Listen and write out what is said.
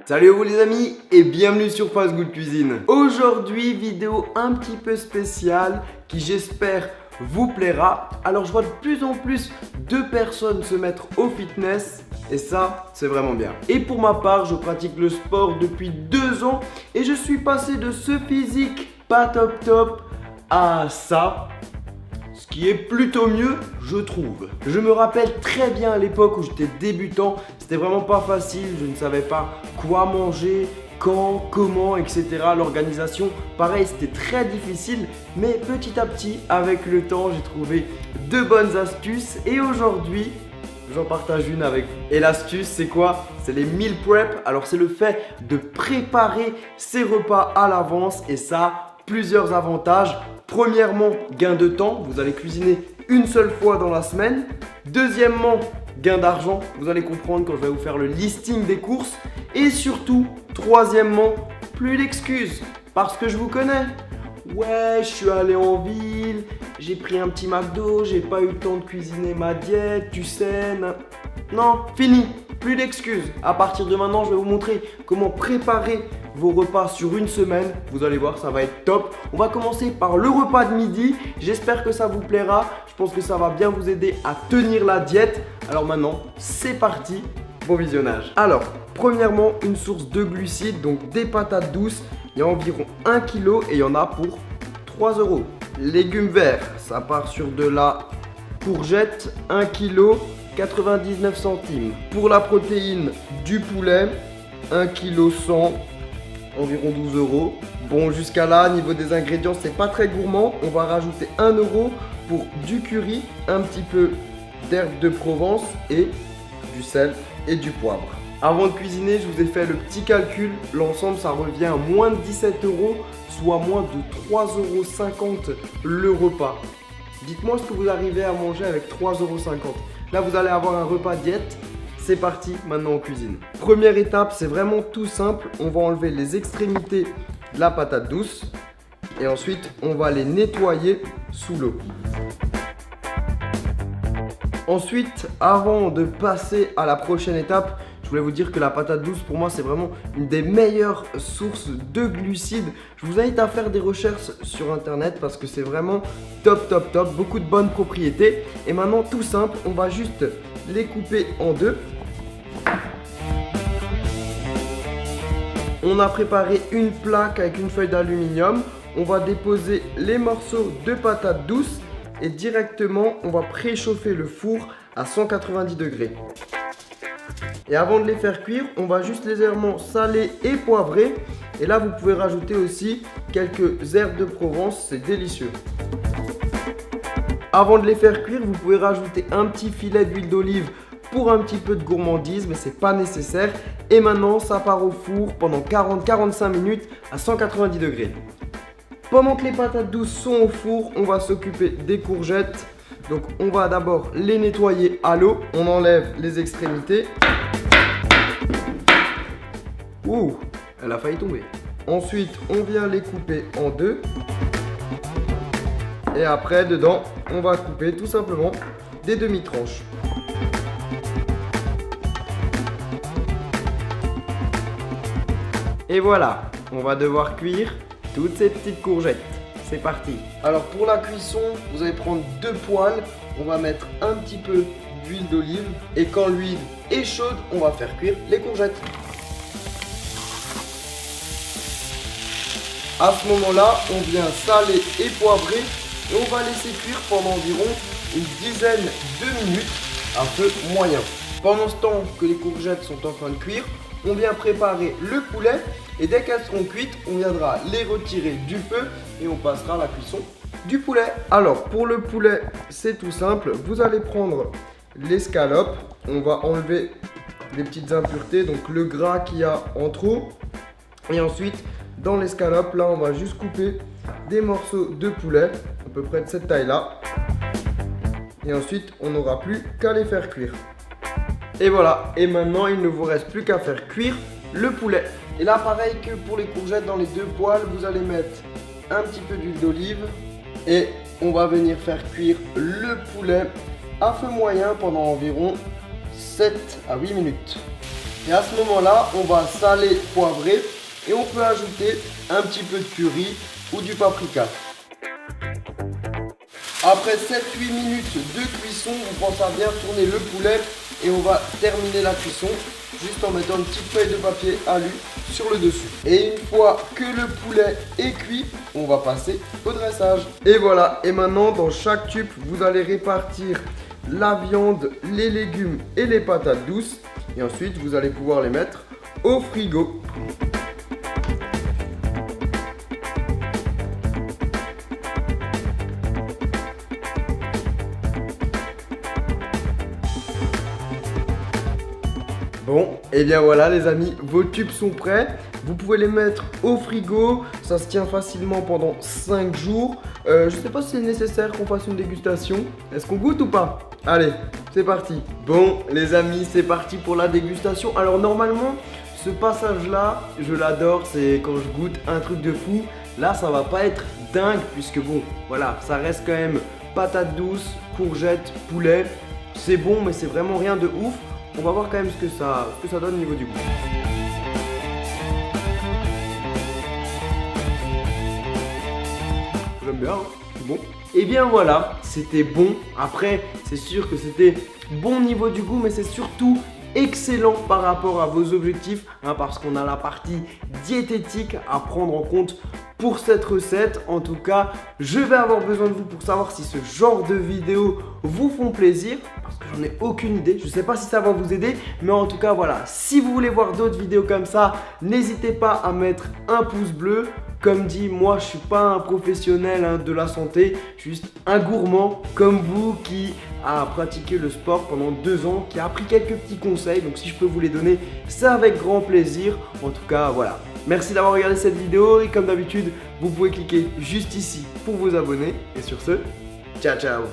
Salut à vous les amis et bienvenue sur Fast Good Cuisine. Aujourd'hui, vidéo un petit peu spéciale qui j'espère vous plaira. Alors je vois de plus en plus de personnes se mettre au fitness et ça c'est vraiment bien. Et pour ma part, je pratique le sport depuis 2 ans et je suis passé de ce physique pas top à ça. Ce qui est plutôt mieux, je trouve. Je me rappelle très bien à l'époque où j'étais débutant, c'était vraiment pas facile, je ne savais pas quoi manger, quand, comment, etc. L'organisation, pareil, c'était très difficile, mais petit à petit, avec le temps, j'ai trouvé de bonnes astuces et aujourd'hui, j'en partage une avec vous. Et l'astuce, c'est quoi? C'est les meal prep. Alors, c'est le fait de préparer ses repas à l'avance et ça a plusieurs avantages. Premièrement, gain de temps, vous allez cuisiner une seule fois dans la semaine. Deuxièmement, gain d'argent, vous allez comprendre quand je vais vous faire le listing des courses. Et surtout, troisièmement, plus d'excuses, parce que je vous connais. Ouais, je suis allé en ville, j'ai pris un petit McDo, j'ai pas eu le temps de cuisiner ma diète, tu sais. Non, fini, plus d'excuses. À partir de maintenant, je vais vous montrer comment préparer vos repas sur une semaine. Vous allez voir, ça va être top. On va commencer par le repas de midi. J'espère que ça vous plaira. Je pense que ça va bien vous aider à tenir la diète. Alors maintenant, c'est parti. Bon visionnage. Alors, premièrement, une source de glucides, donc des patates douces. Il y a environ 1 kg et il y en a pour 3 €. Légumes verts, ça part sur de la courgette, 1 kg, 99 centimes. Pour la protéine, du poulet, 1 kg 100, environ 12 €. Bon, jusqu'à là, niveau des ingrédients, c'est pas très gourmand. On va rajouter 1 € pour du curry, un petit peu d'herbe de Provence et du sel et du poivre. Avant de cuisiner, je vous ai fait le petit calcul. L'ensemble, ça revient à moins de 17 €, soit moins de 3,50 € le repas. Dites-moi ce que vous arrivez à manger avec 3,50 €. Là, vous allez avoir un repas diète. C'est parti, maintenant on cuisine. Première étape, c'est vraiment tout simple. On va enlever les extrémités de la patate douce. Et ensuite, on va les nettoyer sous l'eau. Ensuite, avant de passer à la prochaine étape, je voulais vous dire que la patate douce, pour moi, c'est vraiment une des meilleures sources de glucides. Je vous invite à faire des recherches sur internet parce que c'est vraiment top. Beaucoup de bonnes propriétés. Et maintenant, tout simple, on va juste les couper en deux. On a préparé une plaque avec une feuille d'aluminium. On va déposer les morceaux de patates douces et directement, on va préchauffer le four à 190 degrés. Et avant de les faire cuire, on va juste légèrement saler et poivrer. Et là, vous pouvez rajouter aussi quelques herbes de Provence, c'est délicieux. Avant de les faire cuire, vous pouvez rajouter un petit filet d'huile d'olive pour un petit peu de gourmandise, mais c'est pas nécessaire. Et maintenant, ça part au four pendant 40-45 minutes à 190 degrés. Pendant que les patates douces sont au four, on va s'occuper des courgettes. Donc, on va d'abord les nettoyer à l'eau. On enlève les extrémités. Ouh, elle a failli tomber. Ensuite, on vient les couper en deux. Et après, dedans, on va couper tout simplement des demi-tranches. Et voilà, on va devoir cuire toutes ces petites courgettes. C'est parti. Alors pour la cuisson, vous allez prendre 2 poêles. On va mettre un petit peu d'huile d'olive. Et quand l'huile est chaude, on va faire cuire les courgettes. À ce moment-là, on vient saler et poivrer. Et on va laisser cuire pendant environ une dizaine de minutes à feu moyen. Pendant ce temps que les courgettes sont en train de cuire, on vient préparer le poulet. Et dès qu'elles seront cuites, on viendra les retirer du feu et on passera à la cuisson du poulet. Alors pour le poulet, c'est tout simple. Vous allez prendre l'escalope. On va enlever les petites impuretés, donc le gras qu'il y a en trop. Et ensuite, dans l'escalope, là, on va juste couper des morceaux de poulet, à peu près de cette taille-là. Et ensuite, on n'aura plus qu'à les faire cuire. Et voilà, et maintenant, il ne vous reste plus qu'à faire cuire le poulet. Et là, pareil que pour les courgettes, dans les 2 poêles, vous allez mettre un petit peu d'huile d'olive et on va venir faire cuire le poulet à feu moyen pendant environ 7 à 8 minutes. Et à ce moment-là, on va saler, poivrer et on peut ajouter un petit peu de curry ou du paprika. Après 7-8 minutes de cuisson, vous pensez à bien tourner le poulet et on va terminer la cuisson juste en mettant une petite feuille de papier alu sur le dessus. Et une fois que le poulet est cuit, on va passer au dressage. Et voilà, et maintenant dans chaque tube, vous allez répartir la viande, les légumes et les patates douces. Et ensuite, vous allez pouvoir les mettre au frigo. Bon, et bien voilà les amis, vos tubes sont prêts. Vous pouvez les mettre au frigo, ça se tient facilement pendant 5 jours. Je sais pas si c'est nécessaire qu'on fasse une dégustation. Est-ce qu'on goûte ou pas? Allez, c'est parti. Bon les amis, c'est parti pour la dégustation. Alors normalement, ce passage-là, je l'adore, c'est quand je goûte un truc de fou. Là, ça va pas être dingue puisque bon, voilà, ça reste quand même patates douces, courgettes, poulet. C'est bon, mais c'est vraiment rien de ouf. On va voir quand même ce que ça donne au niveau du goût. J'aime bien, hein, c'est bon. Et bien voilà, c'était bon. Après, c'est sûr que c'était bon niveau du goût, mais c'est surtout excellent par rapport à vos objectifs, hein, parce qu'on a la partie diététique à prendre en compte pour cette recette. En tout cas, je vais avoir besoin de vous pour savoir si ce genre de vidéos vous font plaisir, parce que j'en ai aucune idée. Je ne sais pas si ça va vous aider, mais en tout cas voilà, si vous voulez voir d'autres vidéos comme ça, n'hésitez pas à mettre un pouce bleu. Comme dit, moi je suis pas un professionnel, hein, de la santé, je suis juste un gourmand comme vous qui a pratiqué le sport pendant 2 ans, qui a appris quelques petits conseils. Donc si je peux vous les donner, c'est avec grand plaisir. En tout cas voilà, merci d'avoir regardé cette vidéo et comme d'habitude, vous pouvez cliquer juste ici pour vous abonner. Et sur ce, ciao ciao.